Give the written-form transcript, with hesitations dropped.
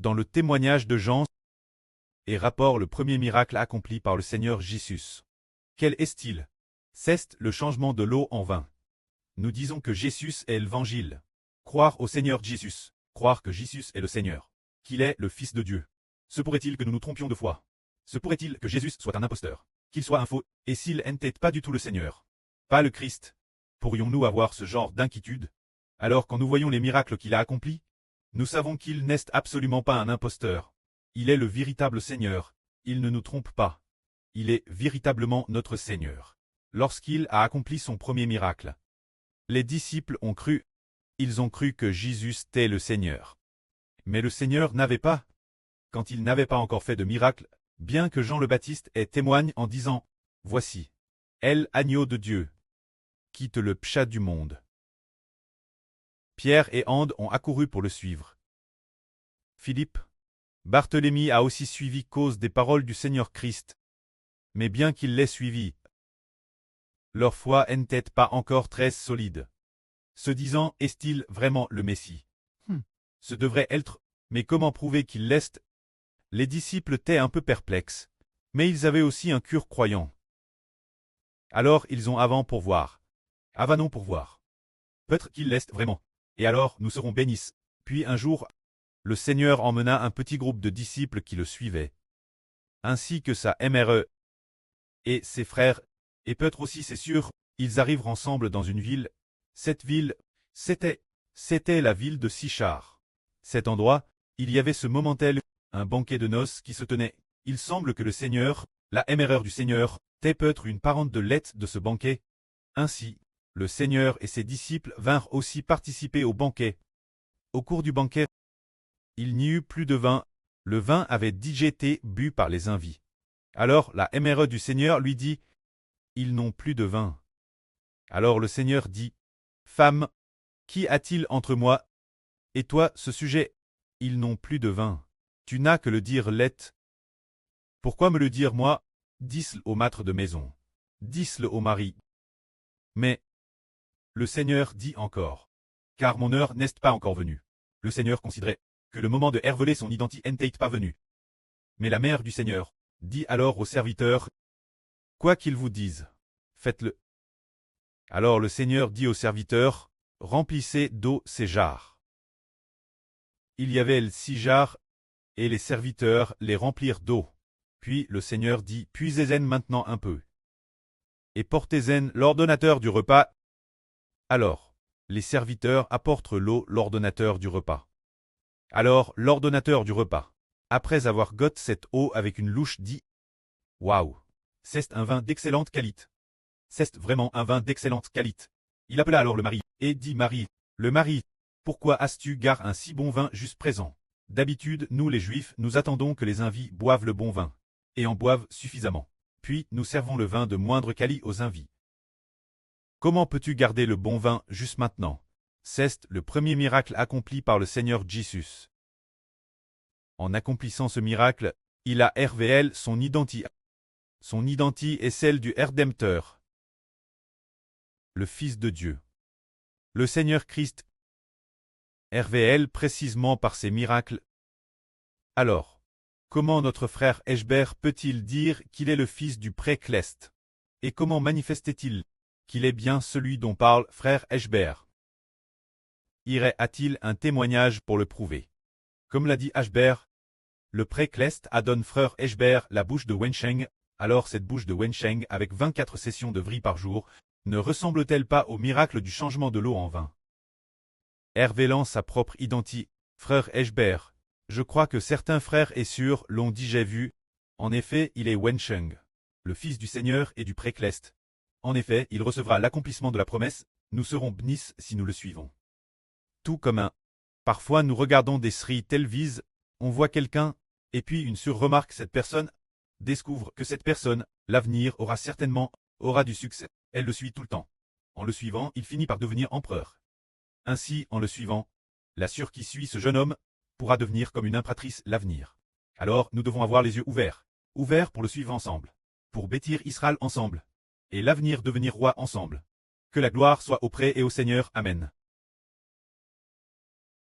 dans le témoignage de Jean et rapport le premier miracle accompli par le Seigneur Jésus. Quel est-il? C'est le changement de l'eau en vin. Nous disons que Jésus est l'Évangile. Croire au Seigneur Jésus, croire que Jésus est le Seigneur, qu'il est le Fils de Dieu. Se pourrait-il que nous nous trompions de foi? Se pourrait-il que Jésus soit un imposteur, qu'il soit un faux, et s'il n'était pas du tout le Seigneur, pas le Christ? Pourrions-nous avoir ce genre d'inquiétude? Alors quand nous voyons les miracles qu'il a accomplis, nous savons qu'il n'est absolument pas un imposteur. Il est le véritable Seigneur, il ne nous trompe pas. Il est véritablement notre Seigneur. Lorsqu'il a accompli son premier miracle, les disciples ont cru. Ils ont cru que Jésus était le Seigneur. Mais le Seigneur n'avait pas, quand il n'avait pas encore fait de miracle, bien que Jean le Baptiste témoigne en disant « Voici, l'agneau de Dieu, quitte le péché du monde ». Pierre et Anne ont accouru pour le suivre. Philippe, Barthélemy a aussi suivi cause des paroles du Seigneur Christ. Mais bien qu'il l'ait suivi, leur foi n'était pas encore très solide. Se disant, est-il vraiment le Messie? Ce devrait être, mais comment prouver qu'il l'est? Les disciples étaient un peu perplexes, mais ils avaient aussi un cœur croyant. Alors ils ont pour voir. Avanons pour voir. Peut-être qu'il l'est vraiment. Et alors nous serons bénis. Puis un jour, le Seigneur emmena un petit groupe de disciples qui le suivaient, ainsi que sa mère et ses frères, et peut-être aussi c'est sûr, ils arrivent ensemble dans une ville. Cette ville, c'était la ville de Sichar. Cet endroit, il y avait ce moment tel, un banquet de noces qui se tenait. Il semble que le Seigneur, la mère du Seigneur, était peut-être une parente de lait de ce banquet. Ainsi, le Seigneur et ses disciples vinrent aussi participer au banquet. Au cours du banquet, il n'y eut plus de vin. Le vin avait déjà été bu par les invités. Alors la mère du Seigneur lui dit, « Ils n'ont plus de vin. » Alors le Seigneur dit, « Femme, qu'y a-t-il entre moi et toi ce sujet? Ils n'ont plus de vin. Tu n'as que le dire lait. Pourquoi me le dire moi? Dis-le au maître de maison. Dis-le au mari. » Mais le Seigneur dit encore, « Car mon heure n'est pas encore venue. » Le Seigneur considérait que le moment de révéler son identité n'était pas venu. Mais la mère du Seigneur dit alors aux serviteurs, « Quoi qu'ils vous disent, faites-le. » Alors le Seigneur dit aux serviteurs, « Remplissez d'eau ces jarres. » Il y avait 6 jarres, et les serviteurs les remplirent d'eau. Puis le Seigneur dit, « Puisez-en maintenant un peu. Et portez-en l'ordonnateur du repas. » Alors, les serviteurs apportent l'eau l'ordonnateur du repas. Alors l'ordonnateur du repas, après avoir goûté cette eau avec une louche, dit, « Waouh, c'est un vin d'excellente qualité. C'est vraiment un vin d'excellente qualité. » Il appela alors le mari, et dit, « Marie, le mari, pourquoi as-tu gardé un si bon vin juste présent? D'habitude, nous les Juifs, nous attendons que les invités boivent le bon vin, et en boivent suffisamment. Puis nous servons le vin de moindre qualité aux invités. Comment peux-tu garder le bon vin juste maintenant? » C'est le premier miracle accompli par le Seigneur Jésus. En accomplissant ce miracle, il a révélé son identité. Son identité est celle du Rédempteur, le Fils de Dieu. Le Seigneur Christ révèle précisément par ses miracles. Alors, comment notre frère Eshbert peut-il dire qu'il est le fils du Précleste? Et comment manifestait-il qu'il est bien celui dont parle frère Eshbert? A-t-il un témoignage pour le prouver? Comme l'a dit Eshbert, le Précleste a donné frère Eshbert la bouche de Wensheng. Alors cette bouche de Wensheng avec 24 sessions de vrille par jour, ne ressemble-t-elle pas au miracle du changement de l'eau en vin? Révélant sa propre identité, frère Eshbert, je crois que certains frères et sœurs l'ont déjà vu. En effet, il est Wensheng, le fils du Seigneur et du Précleste. En effet, il recevra l'accomplissement de la promesse, nous serons bénis si nous le suivons. Tout comme un. Parfois nous regardons des séries télévisées, on voit quelqu'un, et puis une sœur remarque cette personne, découvre que cette personne, l'avenir aura du succès. Elle le suit tout le temps. En le suivant, il finit par devenir empereur. Ainsi, en le suivant, la sœur qui suit ce jeune homme pourra devenir comme une impératrice l'avenir. Alors, nous devons avoir les yeux ouverts pour le suivre ensemble, pour bâtir Israël ensemble, et l'avenir devenir roi ensemble. Que la gloire soit auprès et au Seigneur. Amen.